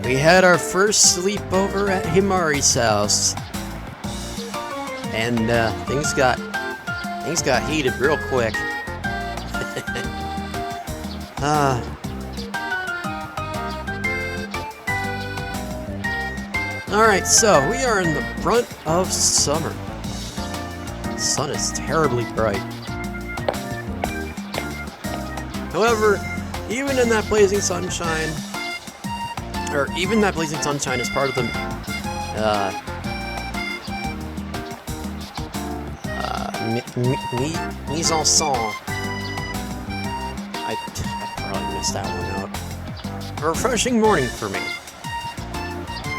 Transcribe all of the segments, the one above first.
We had our first sleepover at Himari's house, and things got heated real quick. Alright, so we are in the brunt of summer. The sun is terribly bright. However, even in that blazing sunshine, or even that blazing sunshine is part of the mise en scène. I probably missed that one out. A refreshing morning for me.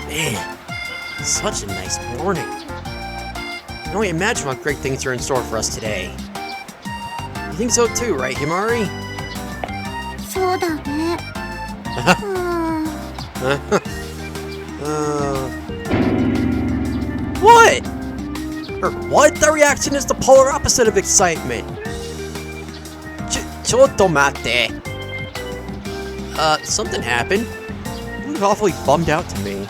Man, such a nice morning. I can only imagine what great things are in store for us today. You think so too, right, Himari? そうだね。What? Or what? That reaction is the polar opposite of excitement. Chotto matte. Something happened. You look awfully bummed out to me.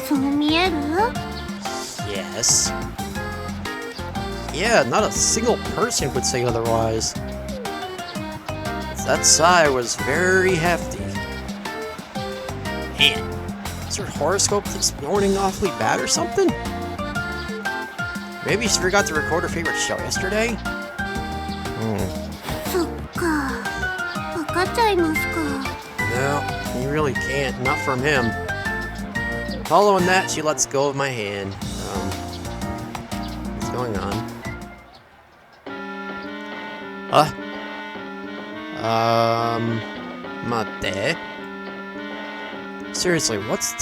そう見える？ Yes. Yeah, not a single person would say otherwise. That sigh was very hefty. Man, is her horoscope this morning awfully bad or something? Maybe she forgot to record her favorite show yesterday? そっか。わかっちゃいますか。 No, you really can't. Not from him. Following that, she lets go of my hand. What's going on? Mate. Seriously, what's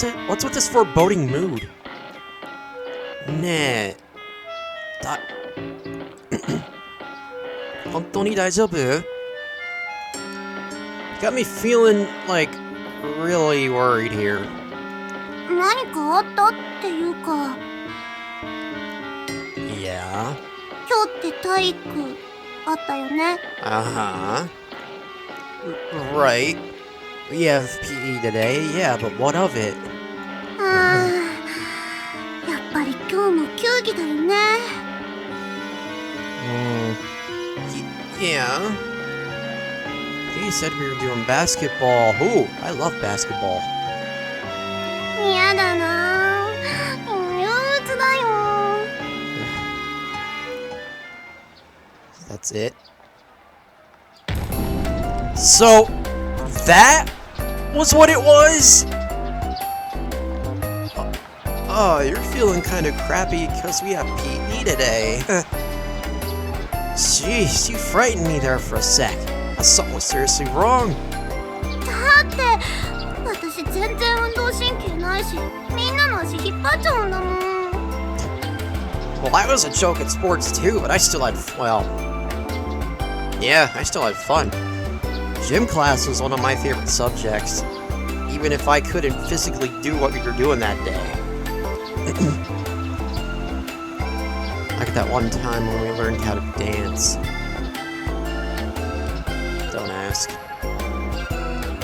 with this foreboding mood? Nah. Hontoni daijoubu? Got me feeling, like, really worried here. 何かあったっていうか、 Yeah? 今日って体育あったよね。 Uh-huh. Right. We have PE today, yeah, but what of it? やっぱり今日も球技だよね。 Yeah. He said we were doing basketball. Ooh, I love basketball. 嫌だな。憂鬱だよ。 That's it. So, that was what it was? Oh, you're feeling kind of crappy because we have PE today. Jeez, you frightened me there for a sec. That's something was seriously wrong. だって私全然運動神経ないし、みんなの足引っ張っちゃうんだもん。 Well, I was a joke at sports too, but I still had, well, yeah, I still had fun. Gym class was one of my favorite subjects, even if I couldn't physically do what we were doing that day. Like that one time when we learned how to dance. Don't ask.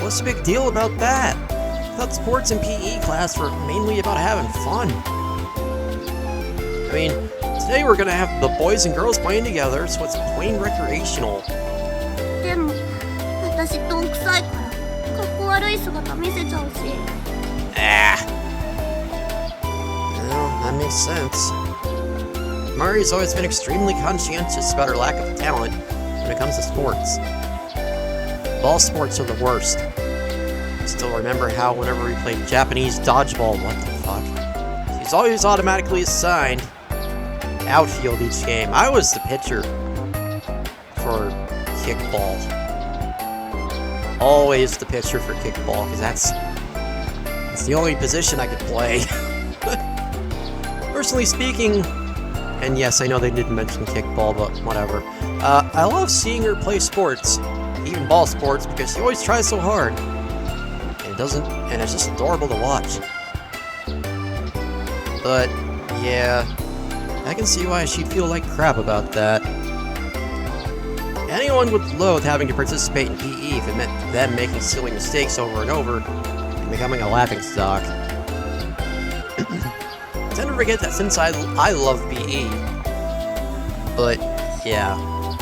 What's the big deal about that? I thought sports and PE class were mainly about having fun. I mean, today we're gonna have the boys and girls playing together, so it's plain recreational. でも私どんくさいからかっこ悪い姿見せちゃうし。 Well, that makes sense. Mari's always been extremely conscientious about her lack of talent when it comes to sports. Ball sports are the worst. I still remember how whenever we played Japanese dodgeball, what the fuck? She's always automatically assigned outfield each game. I was the pitcher for kickball. Always the pitcher for kickball, because that's the only position I could play. Personally speaking, and yes, I know they didn't mention kickball, but whatever. I love seeing her play sports, even ball sports, because she always tries so hard. And it's just adorable to watch. But, yeah, I can see why she'd feel like crap about that. Anyone would loathe having to participate in PE if it meant them making silly mistakes over and over, and becoming a laughingstock. I tend to forget that since I love BE. But, yeah.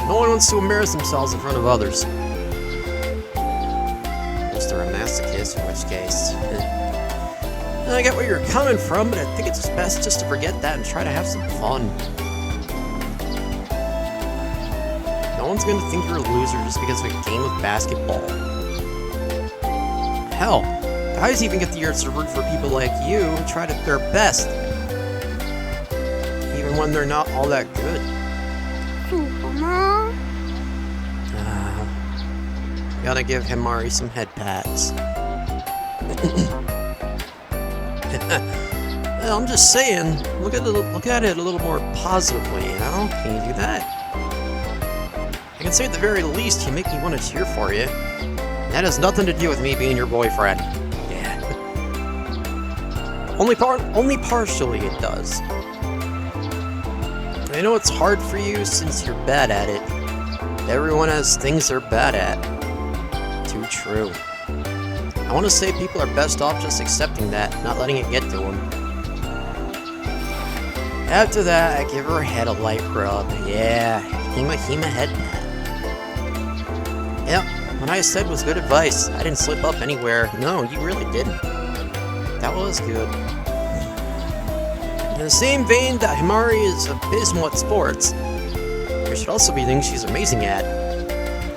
No one wants to embarrass themselves in front of others. Unless they're a masochist, in which case... I get where you're coming from, but I think it's best just to forget that and try to have some fun. No one's gonna think you're a loser just because of a game of basketball. Hell, guys even get the urge to root for people like you who try their best. Even when they're not all that good. Gotta give Himari some head pats. Well, I'm just saying, look at it a little more positively, you know? Can you do that? I can say at the very least you make me want to cheer for you. That has nothing to do with me being your boyfriend. Yeah. Only partially it does. I know it's hard for you since you're bad at it. Everyone has things they're bad at. Too true. I want to say people are best off just accepting that, not letting it get to them. After that, I give her head a light rub. Yeah, Hima head pat. Yep, what I said was good advice. I didn't slip up anywhere. No, you really didn't. That was good. In the same vein that Himari is abysmal at sports, there should also be things she's amazing at. I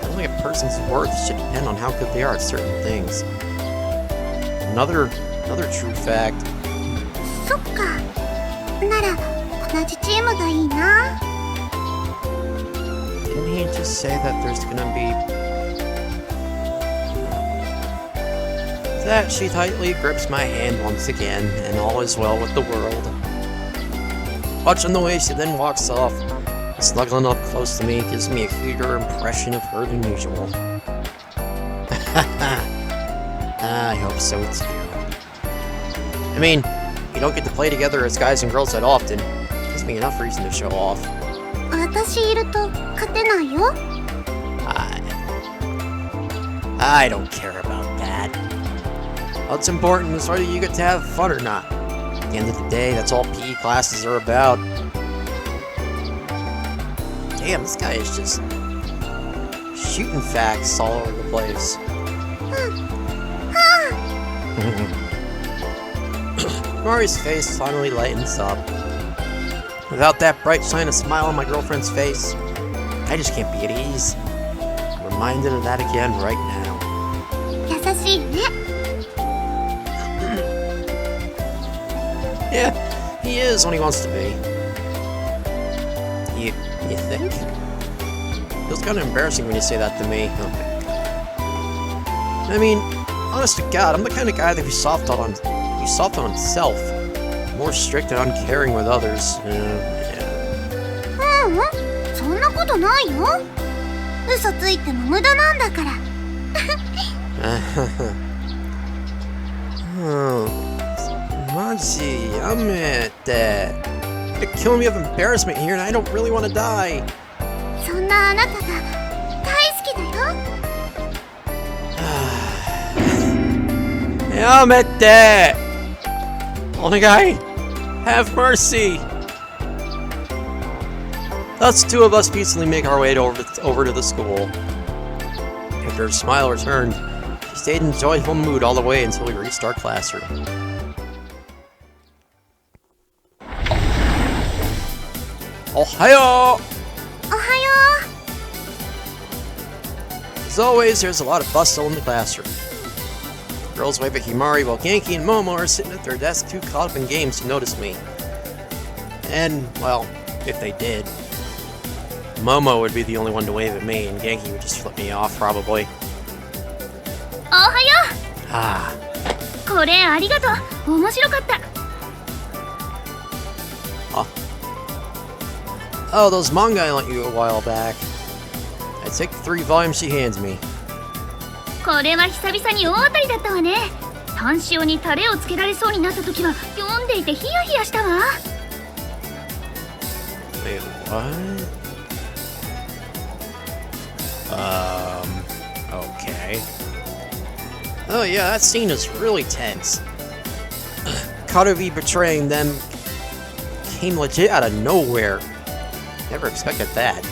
don't think a person's worth should depend on how good they are at certain things. Another true fact. そっか。なら同じチームがいいな。 Didn't he just say that there's gonna be... That she tightly grips my hand once again, and all is well with the world. Watching the way she then walks off, snuggling up close to me gives me a clearer impression of her than usual. I hope so too. I mean, you don't get to play together as guys and girls that often. Gives me enough reason to show off. 私いると勝てないよ。I don't care about that. What's important is whether you get to have fun or not. At the end of the day, that's all PE classes are about. Damn, this guy is just shooting facts all over the place. Mari's face finally lightens up. Without that bright shine of smile on my girlfriend's face, I just can't be at ease. I'm reminded of that again right now. 優しいね。 Yeah, he is when he wants to be. You think? Feels kind of embarrassing when you say that to me. Oh my god. I mean, honest to God, I'm the kind of guy that he's soft on himself. More strict and uncaring with others. Yeah. そんなことないよ。嘘ついても無駄なんだから。Maji, yamete. You're killing me of embarrassment here, and I don't really want to die. そんなあなたが大好きだよ。Yamete! Onegai, have mercy! Thus, two of us peacefully make our way over to the school. After her smile returned, she stayed in joyful mood all the way until we reached our classroom. Ohayo! Ohayo! As always, there's a lot of bustle in the classroom. Girls wave at Himari while Genki and Momo are sitting at their desks too caught up in games to notice me. And, well, if they did, Momo would be the only one to wave at me, and Genki would just flip me off, probably. Ohayo! Ah. これありがとう。面白かった。 Oh, those manga I lent you a while back. I take the 3 volumes she hands me. これは久々に大当たりだったわね。タン塩にタレをつけられそうになった時は読んでいてヒヤヒヤしたわ。 Wait, what? Okay. Oh yeah, that scene is really tense. Karuvi betraying them came legit out of nowhere. Never expected that.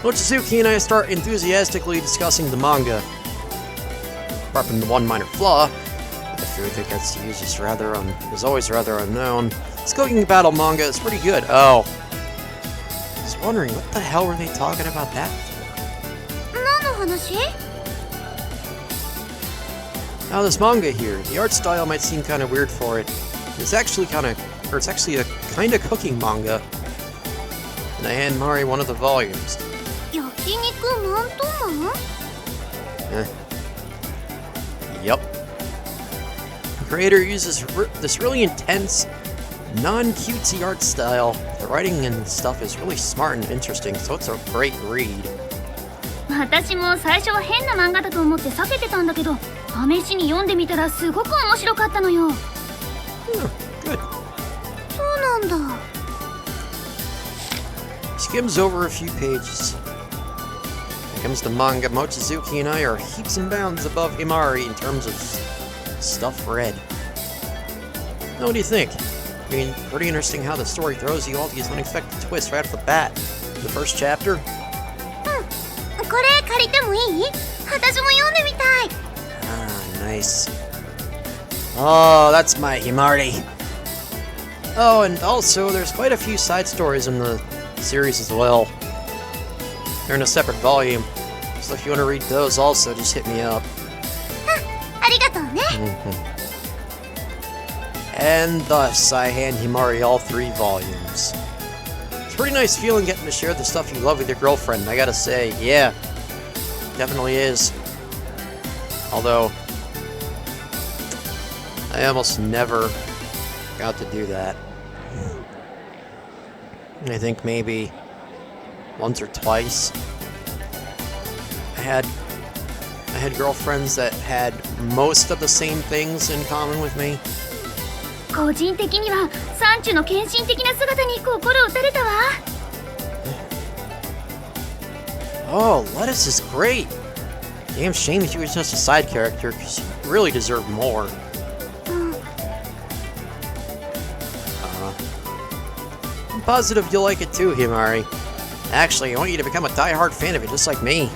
Mochizuki and I start enthusiastically discussing the manga. Apart from the one minor flaw, the food that gets used is always rather unknown. This cooking battle manga is pretty good. Oh. I was wondering, what the hell were they talking about that for? 何の話? Now this manga here, the art style might seem kind of weird for it. It's actually a kind of cooking manga. And I hand Mari one of the volumes. 焼肉マントマン? Yup. The creator uses this really intense, non-cutesy art style. The writing and stuff is really smart and interesting, so it's a great read. 私も最初は変な漫画だと思って避けてたんだけど、試しに読んでみたらすごく面白かったのよ。Good. そうなんだ。Skims over a few pages. Here comes the manga. Mochizuki and I are heaps and bounds above Himari in terms of stuff read. Now, what do you think? I mean, pretty interesting how the story throws you all these unexpected twists right off the bat. The first chapter? これ借りてもいい? 私も読んでみたい。Ah, nice. Oh, that's my Himari. Oh, and also, there's quite a few side stories in the series as well. They're in a separate volume, so if you want to read those also, just hit me up. ありがとうね。And thus, I hand Himari all 3 volumes. It's a pretty nice feeling getting to share the stuff you love with your girlfriend, I gotta say. Yeah, definitely is. Although, I almost never got to do that. I think maybe once or twice. I had girlfriends that had most of the same things in common with me. 個人的にはサンチュの献身的な姿に心打たれたわ。Oh, Lettuce is great. Damn shame she was just a side character, because she really deserved more. I'm positive you'll like it too, Himari. Actually, I want you to become a die-hard fan of it just like me.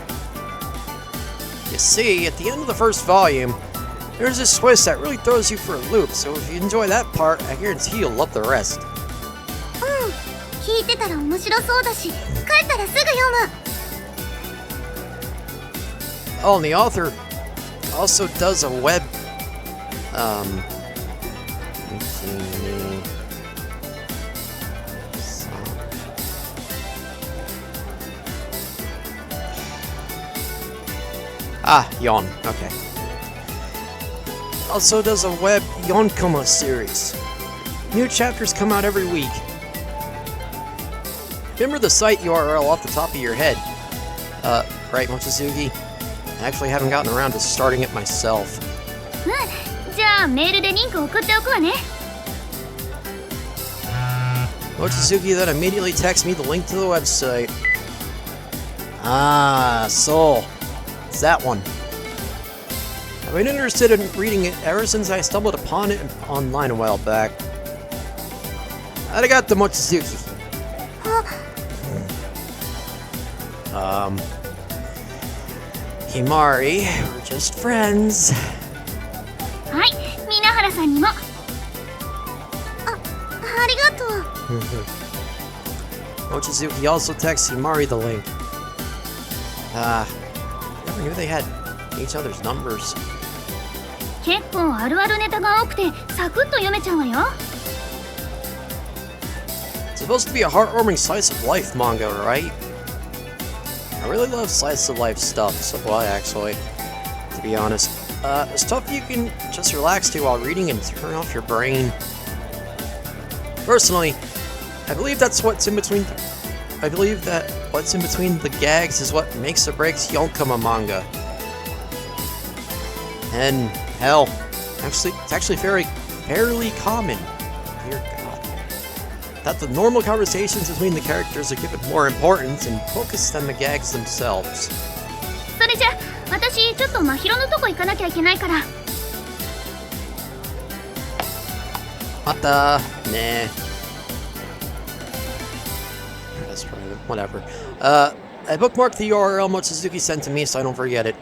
You see, at the end of the first volume, there's this twist that really throws you for a loop, so if you enjoy that part, I guarantee you'll love the rest. 聞いてたら面白そうだし、帰ったらすぐ読む。Oh, and the author also does a web, Yon, okay. Also does a web Yonkoma series. New chapters come out every week. Remember the site URL off the top of your head? Right, Mochizuki? I actually haven't gotten around to starting it myself. じゃあメールでリンク送っておくわね。Mochizuki then immediately texts me the link to the website. Ah, so it's that one. I've been interested in reading it ever since I stumbled upon it online a while back. Arigato, Mochizuki. Himari, we're just friends. はい、皆原さんにも。ありがとう。Mochizuki also texts Himari the link. Never knew they had each other's numbers. 結構あるあるネタが多くてサクッと読めちゃうわよ。It's supposed to be a heartwarming slice of life manga, right? I really love slice of life stuff, so why actually, to be honest. Stuff you can just relax to while reading and turn off your brain. Personally, I believe that what's in between the gags is what makes or breaks Yonkoma manga. And hell, it's actually fairly common. Dear God. That the normal conversations between the characters are given more importance and focus than the gags themselves. それじゃ私ちょっと真宙のとこ行かなきゃいけないから。Nah. That's private. Whatever. I bookmarked the URL Mochizuki sent to me so I don't forget it.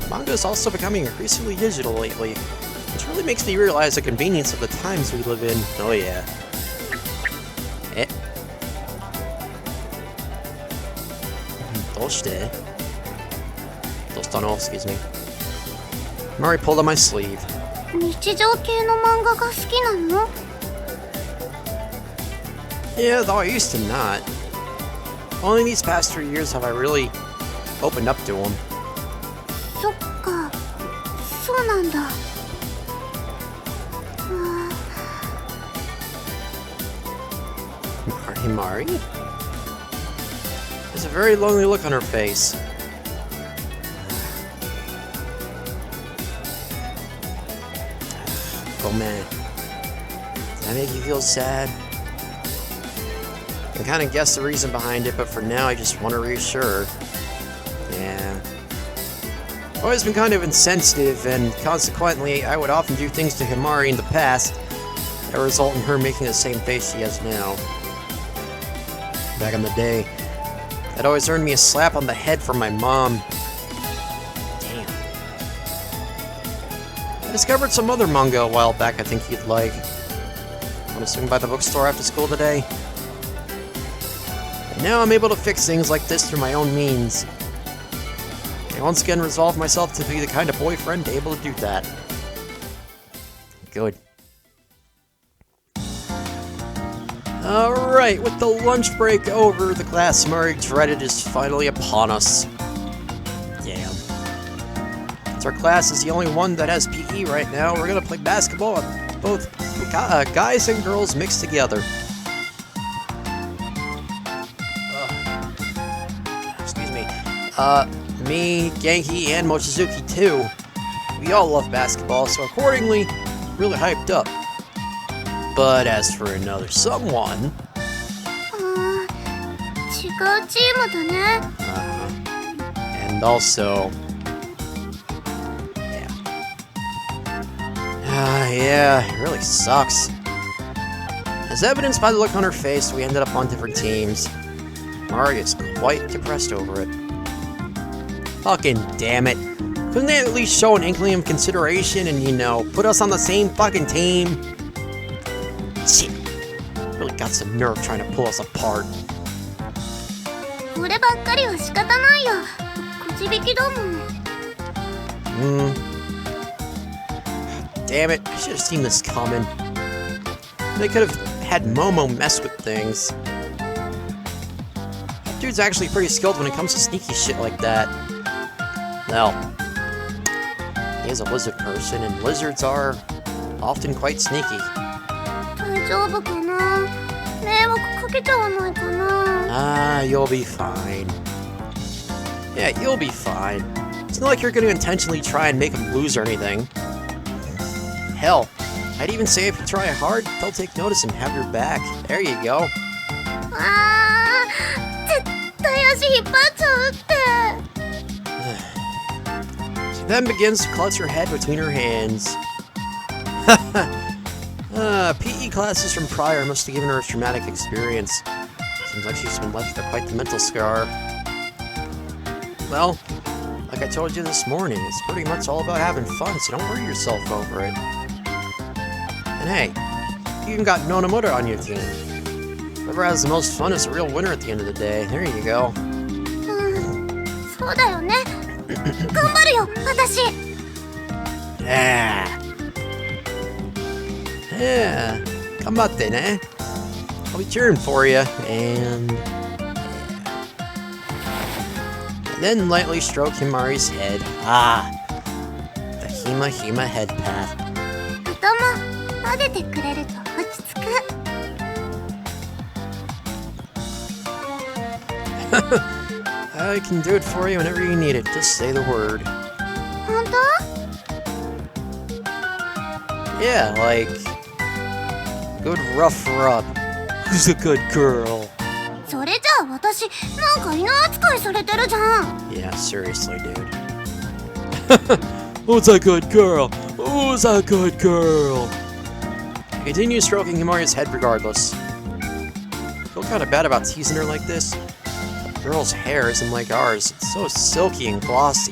Manga is also becoming increasingly digital lately, which really makes me realize the convenience of the times we live in. Oh yeah. Excuse me. Himari pulled on my sleeve. 日常系の漫画が好きなの？ Yeah, though I used to not. Only these past 3 years have I really opened up to them. そっか、そうなんだ。Himari? There's a very lonely look on her face. Oh man. Did that make you feel sad? I can kind of guess the reason behind it, but for now I just want to reassure. Yeah. I've always been kind of insensitive, and consequently I would often do things to Himari in the past that result in her making the same face she has now. Back in the day, that always earned me a slap on the head from my mom. Damn. I discovered some other manga a while back I think you'd like. Want to swing by the bookstore after school today? And now I'm able to fix things like this through my own means. I once again resolved myself to be the kind of boyfriend able to do that. Good. Alright, with the lunch break over, the class Himari dreaded is finally upon us. Damn. Since our class is the only one that has PE right now, we're gonna play basketball with both guys and girls mixed together. Excuse me. Me, Genki, and Mochizuki too. We all love basketball, so accordingly, really hyped up. But as for another someone... 違うチームだね。And also... Yeah, it really sucks. As evidenced by the look on her face, we ended up on different teams. Himari is quite depressed over it. Fucking damn it. Couldn't they at least show an inkling of consideration and, you know, put us on the same fucking team? Shit. Really got some nerve trying to pull us apart. こればっかりは仕方ないよ。くじ引きだもん。Damn it, I should have seen this coming. They could have had Momo mess with things. That dude's actually pretty skilled when it comes to sneaky shit like that. Well, he is a lizard person, and lizards are often quite sneaky. 大丈夫かな？迷惑かけちゃわないかな？ You'll be fine. Yeah, you'll be fine. It's not like you're going to intentionally try and make him lose or anything. Hell, I'd even say if you try hard, they'll take notice and have your back. There you go. 絶対足引っ張っちゃうって。She then begins to clutch her head between her hands. PE classes from prior must have given her a traumatic experience. Seems like she's been left with quite the mental scar. Well, like I told you this morning, it's pretty much all about having fun, so don't worry yourself over it. And hey, you even got Nonamoto on your team. Whoever has the most fun is the real winner at the end of the day. There you go. そうだよね。頑張るよ、私。Yeah. Gambatte ne. I'll be cheering for you, and then lightly stroke Himari's head. The Hima head path. 頭撫でてくれると落ち着く。I can do it for you whenever you need it. Just say the word. 本当？ Yeah, like good rough rub. Who's a good girl? それじゃあ私なんか犬扱いされてるじゃん。 Yeah, seriously, dude. Who's a good girl? Who's a good girl? I continue stroking Himari's head regardless. I feel kind of bad about teasing her like this. The girl's hair isn't like ours. It's so silky and glossy.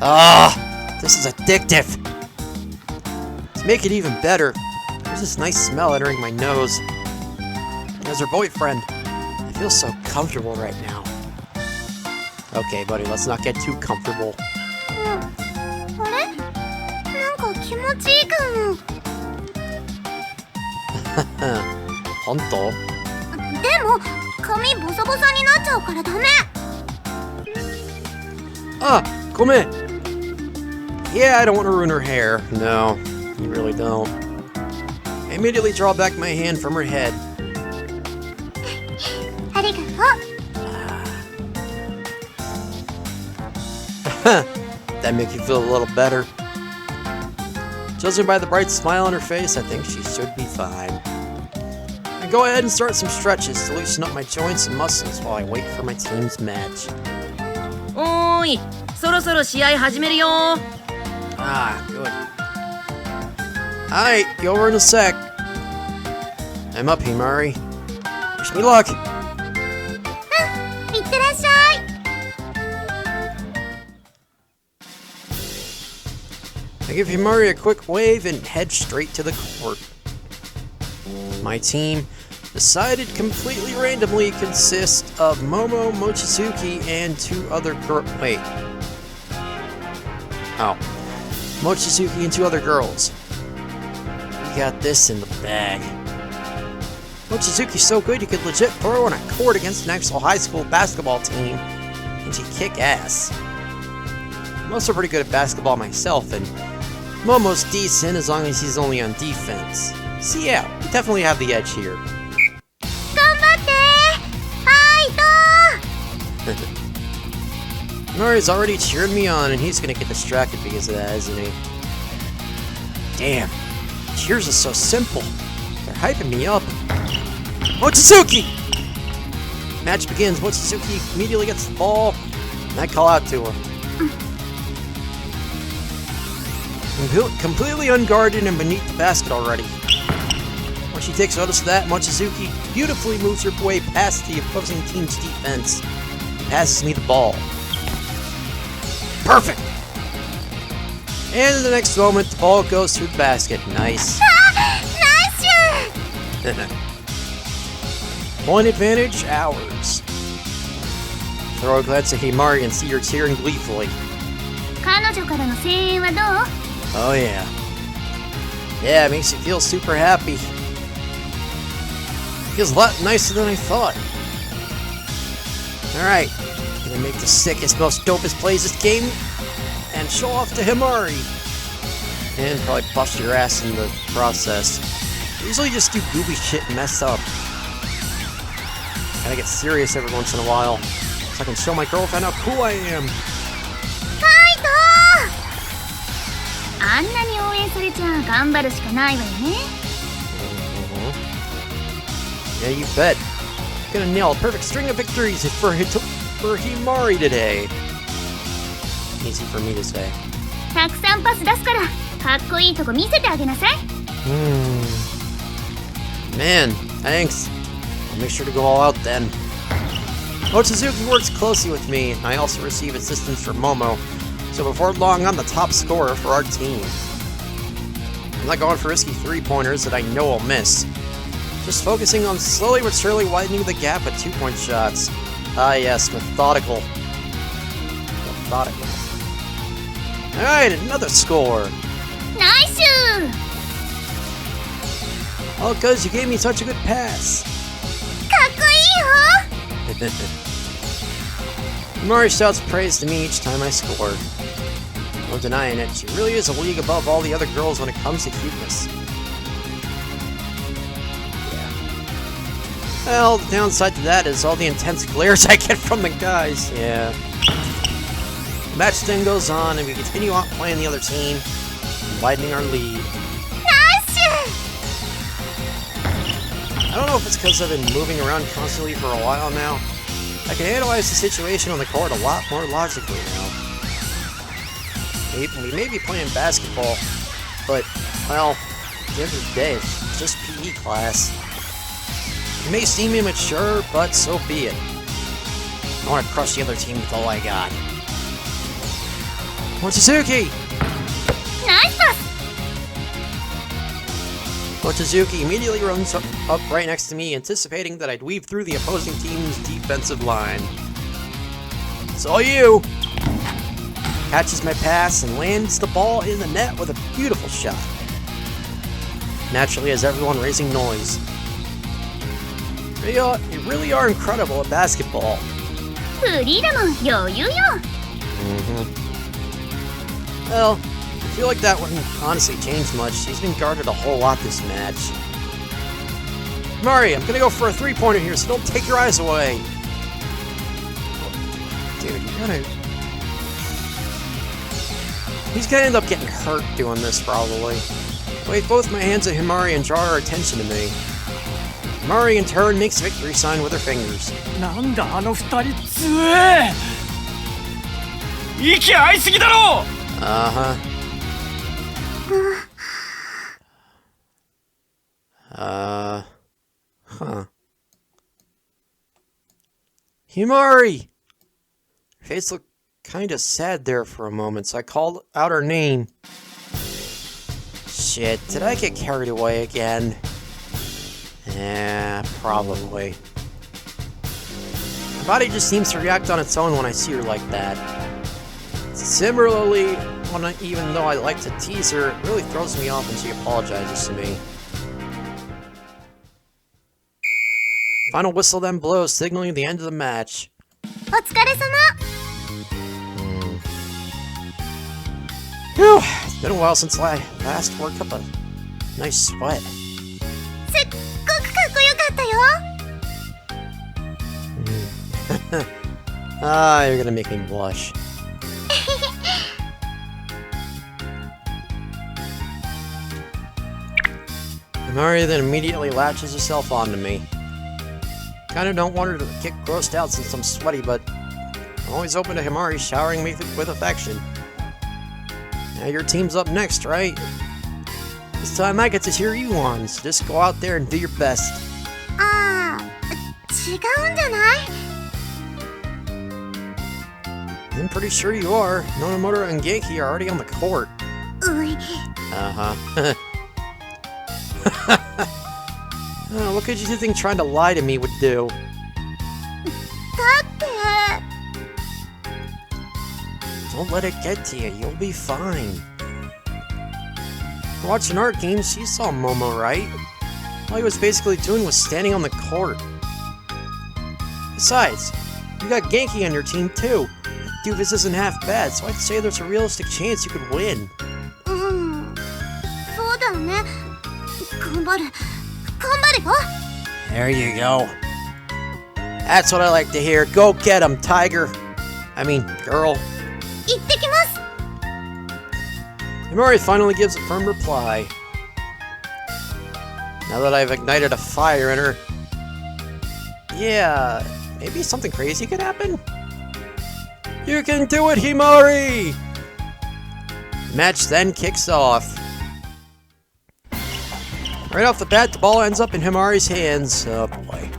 Ah, this is addictive. To make it even better, there's this nice smell entering my nose. As her boyfriend, I feel so comfortable right now. Okay, buddy, let's not get too comfortable. あれなんか気持ちいいかも。本当？でも髪ボサボサになっちゃうからダメ。 Ah, come. Yeah, I don't want to ruin her hair. No, you really don't. I immediately draw back my hand from her head. ありがとう。 That make you feel a little better? Judging by the bright smile on her face, I think she should be fine. I go ahead and start some stretches to loosen up my joints and muscles while I wait for my team's match. おーい、そろそろ試合始めるよ。 Ah, good. Alright, be over in a sec. I'm up, Himari. Wish me luck! いってらっしゃい。 I give Himari a quick wave and head straight to the court. My team, decided completely randomly, consists of Momo, Mochizuki, and two other wait. Oh. Mochizuki and two other girls. We got this in the bag. Mochizuki's so good you could legit throw on a court against an actual high school basketball team, and she'd kick ass. I'm also pretty good at basketball myself, and Momo's decent as long as he's only on defense. So yeah, we definitely have the edge here. 頑張ってファイト。 Himari's already cheered me on, and he's gonna get distracted because of that, isn't he? Damn, cheers are so simple. They're hyping me up. Mochizuki! Match begins. Mochizuki immediately gets the ball, and I call out to her. Completely unguarded and beneath the basket already. When she takes notice of that, Mochizuki beautifully moves her way past the opposing team's defense and passes me the ball. Perfect! And in the next moment, the ball goes through the basket. Nice. ナイス。 Point advantage, ours. Throw a glance at Himari and see her cheering gleefully. 彼女からの声援はどう？ Oh yeah. Yeah, it makes you feel super happy. Feels a lot nicer than I thought. Alright, gonna make the sickest, most dopest plays this game and show off to Himari. And probably bust your ass in the process. I usually just do goofy shit and mess up. Gotta get serious every once in a while, so I can show my girlfriend how cool I am. ファイト。あんなに応援されちゃ頑張るしかないわよね。 Yeah, you bet. Gonna nail a perfect string of victories for Himari today. Easy for me to say. たくさんパス出すからかっこいいとこ見せてあげなさい。 Man, thanks. I'll make sure to go all out then. Mochizuki works closely with me, and I also receive assistance from Momo, so before long I'm the top scorer for our team. I'm not going for risky three-pointers that I know I'll miss. Just focusing on slowly but surely widening the gap with two-point shots. Ah yes, methodical. Methodical. Alright, another score. ナイス。 All because you gave me such a good pass. かっこいいよ。 Himari shouts praise to me each time I score. No denying it, she really is a league above all the other girls when it comes to cuteness. Yeah. Well, the downside to that is all the intense glares I get from the guys. Yeah. The match then goes on, and we continue on playing the other team, widening our lead. ナイス。I don't know if it's because I've been moving around constantly for a while now. I can analyze the situation on the court a lot more logically now. We may be playing basketball, but, well, at the end of the day, it's just PE class. It may seem immature, but so be it. I want to crush the other team with all I got. Mochizuki! Nice pass! Mochizuki immediately runs up right next to me, anticipating that I'd weave through the opposing team's defensive line. It's all you! Catches my pass and lands the ball in the net with a beautiful shot. Naturally, has everyone raising noise. You really are incredible at basketball. フリーだもん、余裕よ。Well, I feel like that wouldn't honestly change much. He's been guarded a whole lot this match. Himari, I'm gonna go for a three-pointer here, so don't take your eyes away. Dude, he's gonna end up getting hurt doing this, probably. Wave both my hands at Himari and draw her attention to me. Himari, in turn, makes a victory sign with her fingers. なんだあの二人強え息合いすぎだろ Uh-huh. Huh. Himari! Her face looked kinda sad there for a moment, so I called out her name. Shit, did I get carried away again? Yeah, probably. My body just seems to react on its own when I see her like that. Similarly, even though I like to tease her, it really throws me off when she apologizes to me. Final whistle then blows, signaling the end of the match. お疲れ様。 Whew, it's been a while since I last worked up a nice sweat. すっごくかっこよかったよ。 Ah, you're gonna make me blush. Himari then immediately latches herself onto me. Kinda don't want her to get grossed out since I'm sweaty, but I'm always open to Himari showering me with affection. Now your team's up next, right? This time I get to cheer you on, so just go out there and do your best. ああ、違うんじゃない？ I'm pretty sure you are. Nonomoto and Genki are already on the court. うい。 Uh-huh. What could you think trying to lie to me would do? だって。 Don't let it get to you. You'll be fine. Watching our games, you saw Momo, right? All he was basically doing was standing on the court. Besides, you got Genki on your team too. Doofus isn't half bad, so I'd say there's a realistic chance you could win. そうだね。頑張るよ。 There you go. That's what I like to hear. Go get him, Tiger. I mean, girl. 行ってきます。 Himari finally gives a firm reply. Now that I've ignited a fire in her, yeah, maybe something crazy could happen? You can do it, Himari! The match then kicks off. Right off the bat, the ball ends up in Himari's hands. Oh boy.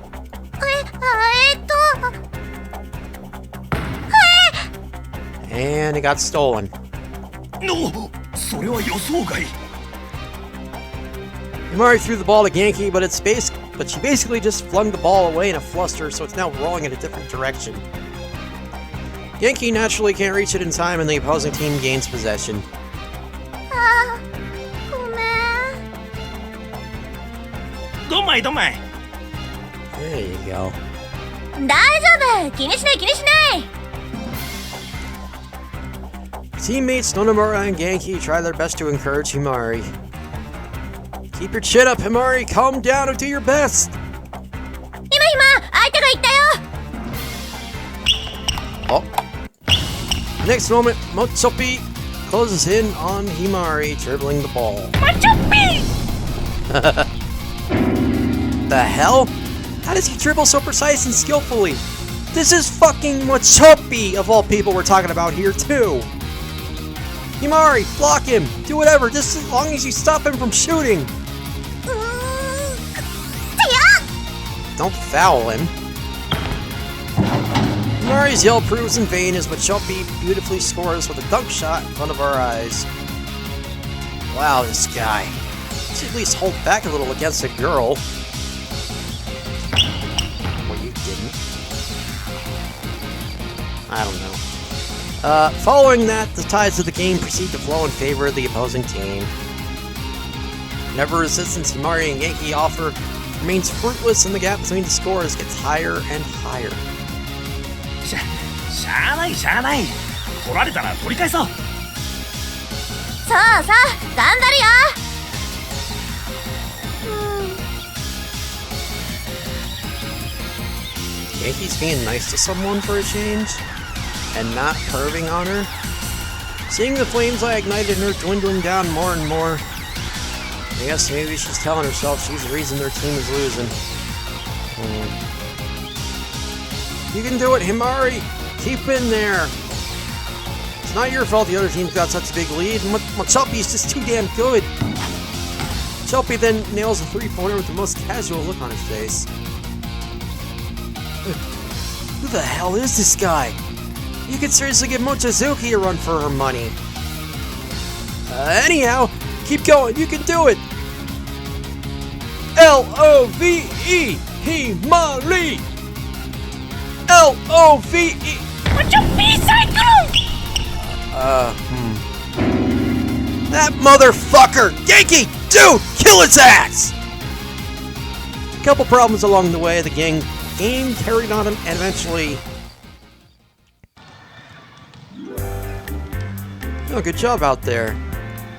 And it got stolen. No, それは予想外 Himari threw the ball to Genki, but she basically just flung the ball away in a fluster, so it's now rolling in a different direction. Genki naturally can't reach it in time, and the opposing team gains possession. ああ、ごめん。どんまいどんまい There you go. 大丈夫。気にしない気にしない。 Teammates Nonomura and Genki try their best to encourage Himari. Keep your chin up, Himari. Calm down and do your best. 今相手が言ったよ。 Oh. Next moment, Motsopi closes in on Himari, dribbling the ball. Machopi! The hell? How does he dribble so precise and skillfully? This is fucking Machopi of all people we're talking about here too. Himari, block him. Do whatever, just as long as you stop him from shooting. Don't foul him. Himari's yell proves in vain as Machopi beautifully scores with a dunk shot in front of our eyes. Wow, this guy. He should at least hold back a little against a girl. Well, you didn't. I don't know. Following that, the tides of the game proceed to flow in favor of the opposing team. Whatever resistance Himari and Genki offer remains fruitless, and the gap between the scores gets higher and higher. しゃあないしゃあない。取られたら取り返そう。さあさあ頑張るよ。Genki's being nice to someone for a change, and not curving on her. Seeing the flames I ignited in her dwindling down more and more, I guess maybe she's telling herself she's the reason their team is losing. You can do it, Himari! Keep in there! It's not your fault the other team's got such a big lead. Machopi's just too damn good. Machopi then nails a three-pointer with the most casual look on his face. Who the hell is this guy? You could seriously give Mochizuki a run for her money. Anyhow, keep going, you can do it! L-O-V-E! Himari! L-O-V-E! That motherfucker! Genki! Dude! Kill his ass! A couple problems along the way, the game carried on and eventually... Oh, good job out there.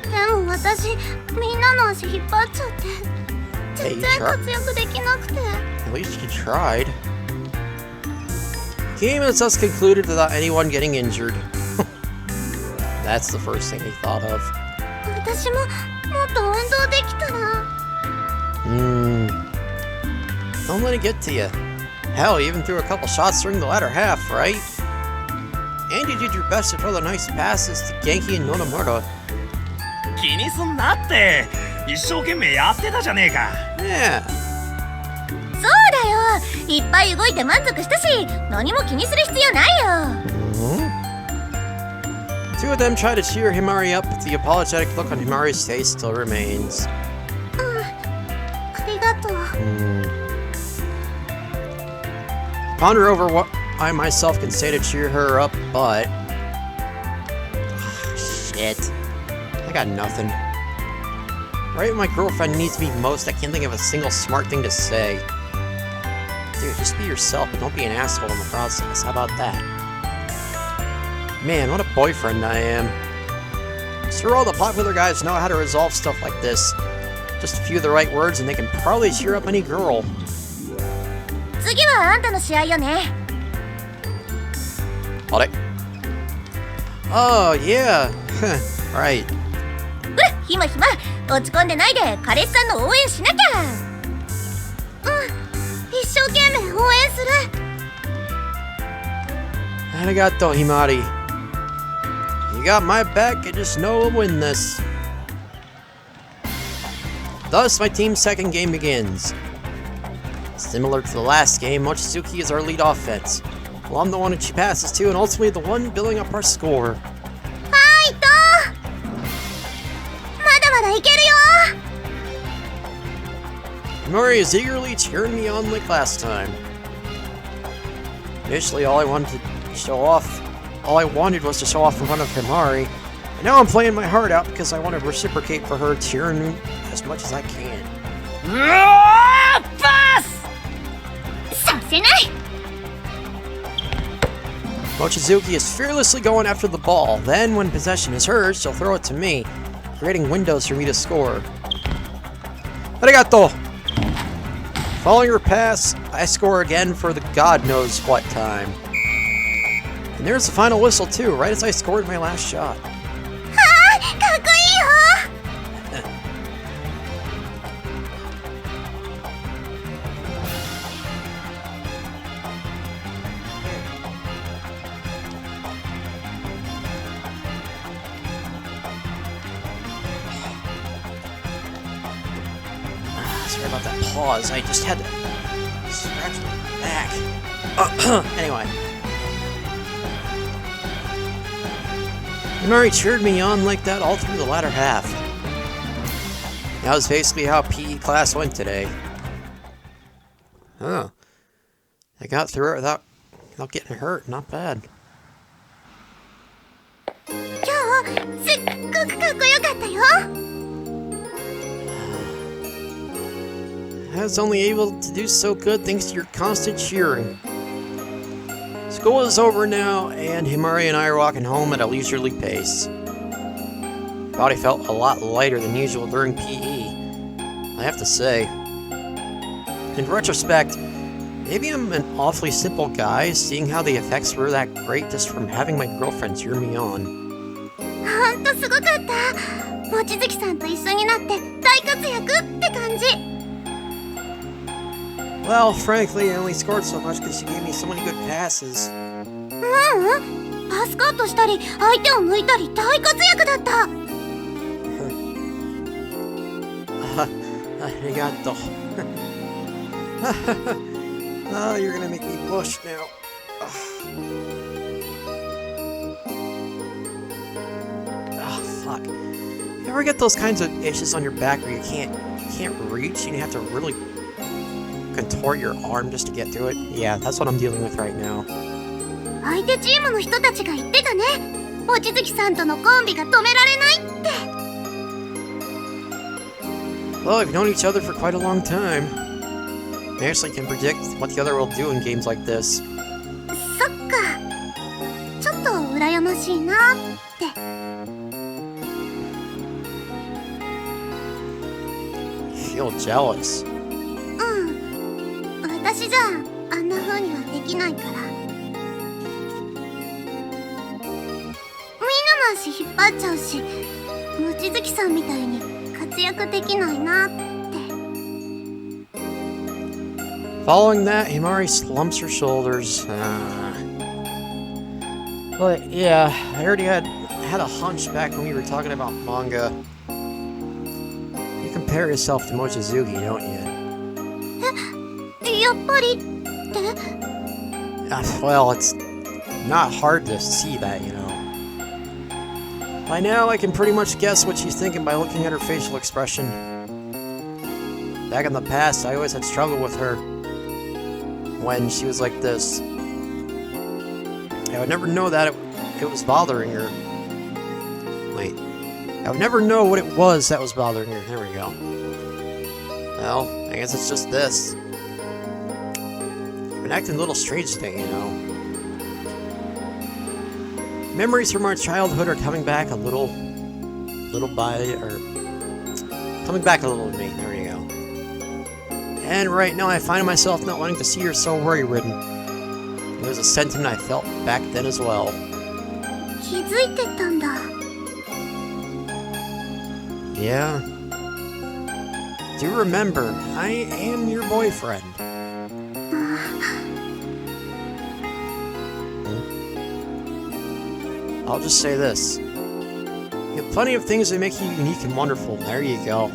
でも私みんなの足引っ張っちゃって全然活躍できなくて。 At least you tried. Game is thus concluded without anyone getting injured. That's the first thing he thought of. 私ももっと運動できたら。Don't let it get to you. Hell, you even threw a couple shots during the latter half, right? And you did your best to throw the nice passes to Genki and Nonomura. 気にすんなって。一生懸命やってたじゃねえか。Yeah. そうだよ。いっぱい動いて満足したし、何も気にする必要ないよ。Two of them try to cheer Himari up, but the apologetic look on Himari's face still remains. ありがとう。Ponder over what I myself can say to cheer her up, but... shit. I got nothing. Right when my girlfriend needs me most, I can't think of a single smart thing to say. Dude, just be yourself, but don't be an asshole in the process. How about that? Man, what a boyfriend I am. Sure, all the popular guys know how to resolve stuff like this. Just a few of the right words and they can probably cheer up any girl. 次はあんたの試合よね。Hold it. Oh, yeah. Right. ほら、ひまひま、落ち込んでないで彼氏さんの応援しなきゃ。一生懸命応援する。Arigato, Himari. You got my back, I just know we'll win this. Thus, my team's second game begins. Similar to the last game, Mochizuki is our lead offense. Well, I'm the one that she passes to, and ultimately the one building up our score. ファイト！まだまだいけるよ！ Himari is eagerly cheering me on like last time. Initially, all I wanted was to show off in front of Himari, and now I'm playing my heart out because I want to reciprocate for her, cheering me as much as I can. パス！させない！ Mochizuki is fearlessly going after the ball. Then, when possession is hers, she'll throw it to me, creating windows for me to score. Arigato! Following her pass, I score again for the god knows what time. And there's the final whistle too, right as I scored my last shot. かっこいいよ！ Sorry about that pause. I just had to scratch my back. Anyway. Himari cheered me on like that all through the latter half. That was basically how PE class went today. Huh. I got through it without getting hurt. Not bad. 今日すっごくかっこよかったよ。 I was only able to do so good thanks to your constant cheering. School is over now, and Himari and I are walking home at a leisurely pace. Body felt a lot lighter than usual during PE, I have to say. In retrospect, maybe I'm an awfully simple guy, seeing how the effects were that great just from having my girlfriend cheer me on. ほんとすごかった。望月さんと一緒になって大活躍って感じ。 Well, frankly, I only scored so much because she gave me so many good passes. パスカットしたり相手を抜いたり大活躍だった。 Arigato. Oh, you're gonna make me blush now. Oh, fuck. You ever get those kinds of itches on your back where you can't reach and you have to really contort your arm just to get to it? Yeah, that's what I'm dealing with right now. 相手チームの人たちが言ってたね。望月さんとのコンビが止められないって。 Well, we've known each other for quite a long time. I actually can predict what the other will do in games like this. そっか。ちょっと羨ましいなって。 Feel jealous. 私じゃあんな風にはできないから。みんなの足引っ張っちゃうし、望月さんみたいに活躍できないなって。 Following that, Himari slumps her shoulders. But yeah, I already had a hunch back when we were talking about manga. You compare yourself to Mochizuki, don't you? やっぱりって。 Well, it's not hard to see that, you know. By now, I can pretty much guess what she's thinking by looking at her facial expression. Back in the past, I always had struggled with her when she was like this. I would never know that it was bothering her. Wait. I would never know what it was that was bothering her. There we go. Well, I guess it's just this. Been acting a little strange today, you know. Memories from our childhood are coming back coming back a little to me. There we go. And right now I find myself not wanting to see her so worry-ridden. It was a sentiment I felt back then as well. 気づいてたんだ。 Yeah. Do remember, I am your boyfriend. I'll just say this. You have plenty of things that make you unique and wonderful. There you go.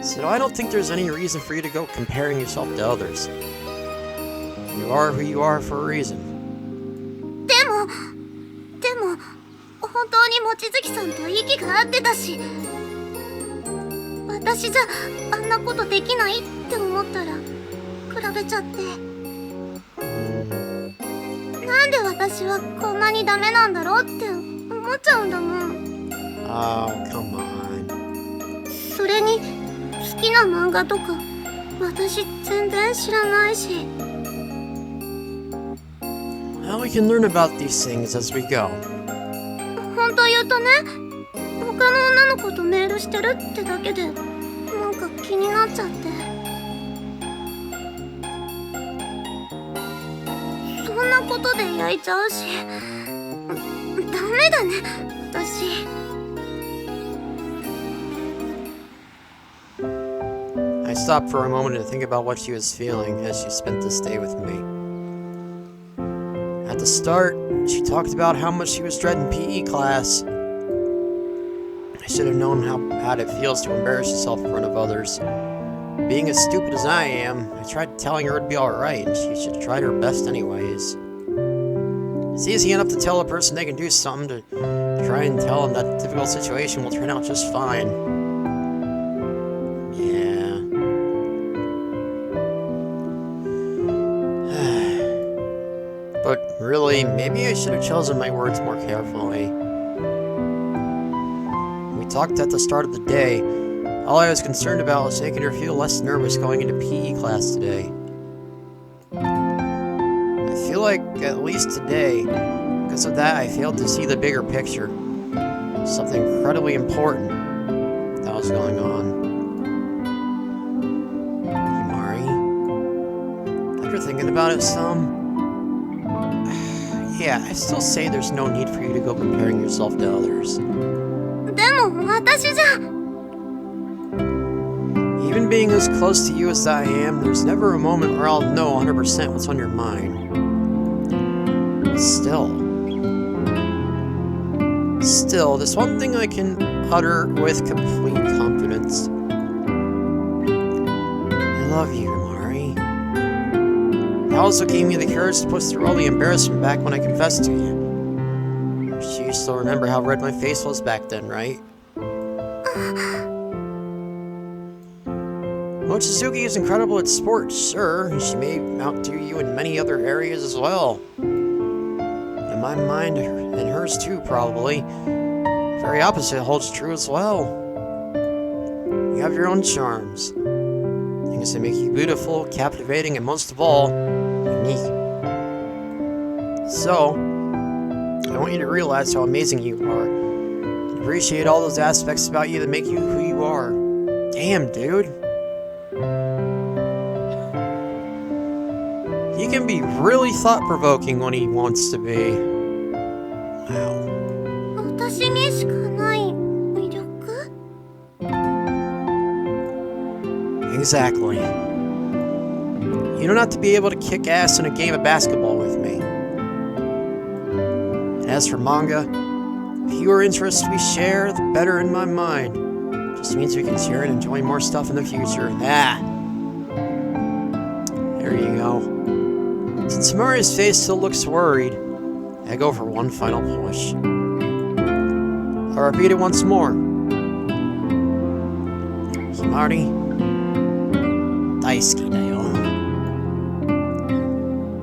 So I don't think there's any reason for you to go comparing yourself to others. You are who you are for a reason. でも本当に望月さんと息が合ってたし、私じゃあんなことできないって思ったら比べちゃって。なんで私はこんなにダメなんだろうって思っちゃうんだもん。Oh, come on. それに好きな漫画とか私全然知らないし。 Well, we can learn about these things as we go. 本当言うとね、他の女の子とメールしてるってだけでなんか気になっちゃって。そんなことで焼いちゃうし、ダメだね、私。I stopped for a moment to think about what she was feeling as she spent this day with me. At the start, she talked about how much she was dreading PE class. I should have known how bad it feels to embarrass yourself in front of others. Being as stupid as I am, I tried telling her it'd be alright, and she should have tried her best anyways. It's easy enough to tell a person they can do something to try and tell them that a difficult situation will turn out just fine. Yeah. But really, maybe I should have chosen my words more carefully. We talked at the start of the day. All I was concerned about was making her feel less nervous going into PE class today. I feel like, at least today, because of that, I failed to see the bigger picture. Something incredibly important that was going on. Himari? After thinking about it some... Yeah, I still say there's no need for you to go comparing yourself to others. でも私じゃ Even being as close to you as I am, there's never a moment where I'll know 100% what's on your mind. But still, there's one thing I can utter with complete confidence. I love you, Himari. It also gave me the courage to push through all the embarrassment back when I confessed to you. You still remember how red my face was back then, right? Mochizuki is incredible at sports, sure, and she may outdo you in many other areas as well. In my mind, and hers too, probably. The very opposite holds true as well. You have your own charms. Things that make you beautiful, captivating, and most of all, unique. So, I want you to realize how amazing you are. And appreciate all those aspects about you that make you who you are. Damn, dude. He can be really thought-provoking when he wants to be. Wow. 私にしかない魅力 Exactly. You don't have to be able to kick ass in a game of basketball with me. And as for manga, the fewer interests we share, the better in my mind. Just means we can share and enjoy more stuff in the future. Ah! There you go. Since Himari's face still looks worried, I go for one final push. I'll repeat it once more. Himari, daisuki da yo.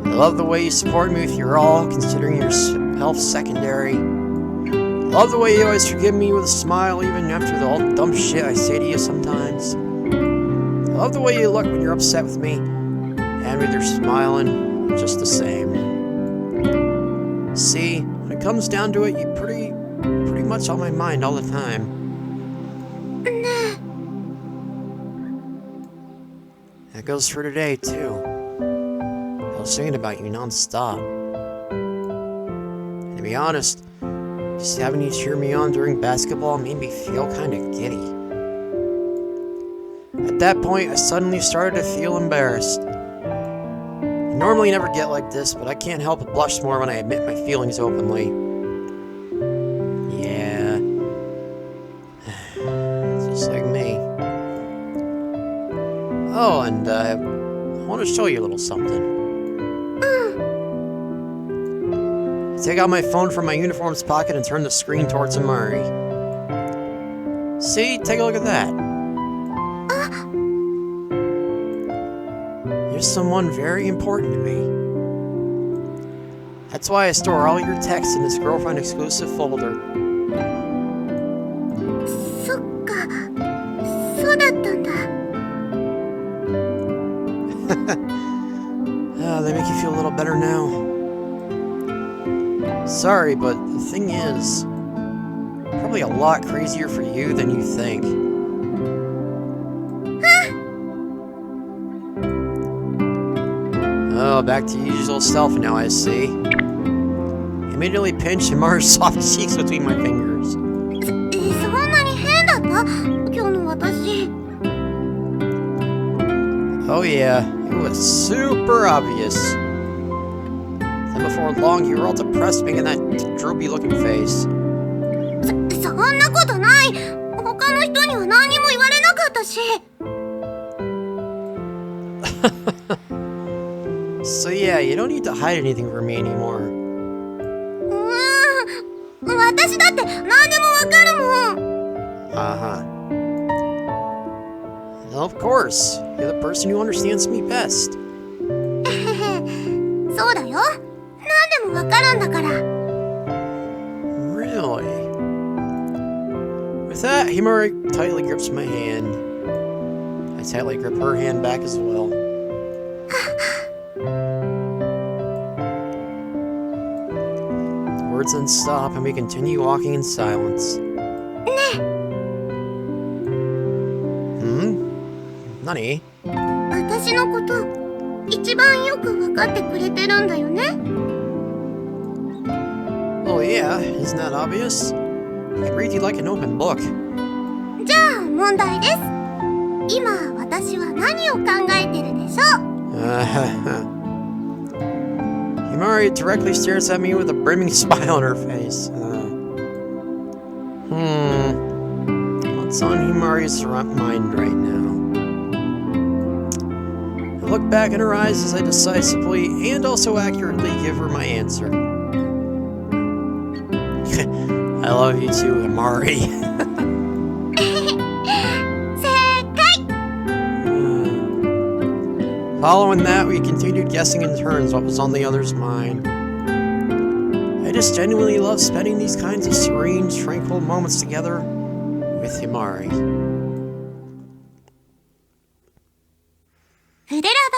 I love the way you support me with your all, considering yourself secondary. I love the way you always forgive me with a smile, even after the all dumb shit I say to you sometimes. I love the way you look when you're upset with me, and when you're smiling. Just the same. See, when it comes down to it, you're pretty much on my mind all the time. That goes for today, too. I was thinking about you non-stop. And to be honest, just having you cheer me on during basketball made me feel kind of giddy. At that point, I suddenly started to feel embarrassed. I normally never get like this, but I can't help but blush more when I admit my feelings openly. Yeah. Just like me. Oh, and I want to show you a little something. I take out my phone from my uniform's pocket and turn the screen towards Himari. See? Take a look at that. You're someone very important to me. That's why I store all your texts in this girlfriend exclusive folder. そっかそうだったんだ They make you feel a little better now. Sorry, but the thing is, probably a lot crazier for you than you think. Oh, back to your usual self now, I see. Immediately pinch Himari's soft cheeks between my fingers. そんなに変だった今日の私 Oh yeah, it was super obvious. Then before long, you were all depressed making that droopy looking face. そんなことない他の人には何も言われなかったし。So yeah, you don't need to hide anything from me anymore. 私だって何でもわかるもん。Well, of course. You're the person who understands me best. そうだよ。何でもわかるんだから。Really? With that, Himari tightly grips my hand. I tightly grip her hand back as well. The words then stop and we continue walking in silence. 何？私のこと一番よく分かってくれてるんだよね。Oh yeah, isn't that obvious? I can read you like an open book. じゃあ問題です。今私は何を考えてるでしょう？ Himari directly stares at me with a brimming smile on her face. What's on Himari's mind right now? I look back in her eyes as I decisively and also accurately give her my answer. I love you too, Himari. 正解。 Following that, we continued guessing in turns what was on the other's mind. I just genuinely love spending these kinds of serene, tranquil moments together with Himari. フレラバ。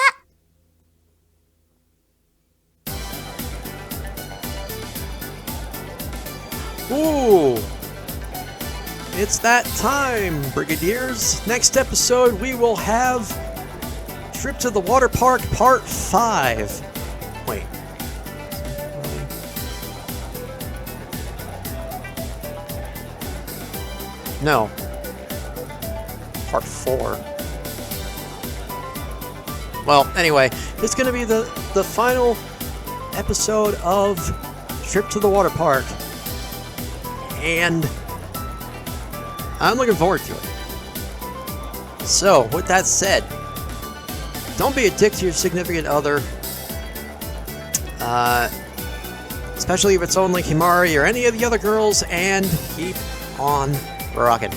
Ooh! It's that time, Brigadiers! Next episode, we will have Trip to the Water Park Part 5. Wait. No. Part 4. Well, anyway, it's going to be the final episode of Trip to the Water Park. And I'm looking forward to it. So, with that said, don't be a dick to your significant other. Especially if it's only Himari or any of the other girls, and keep on rocking.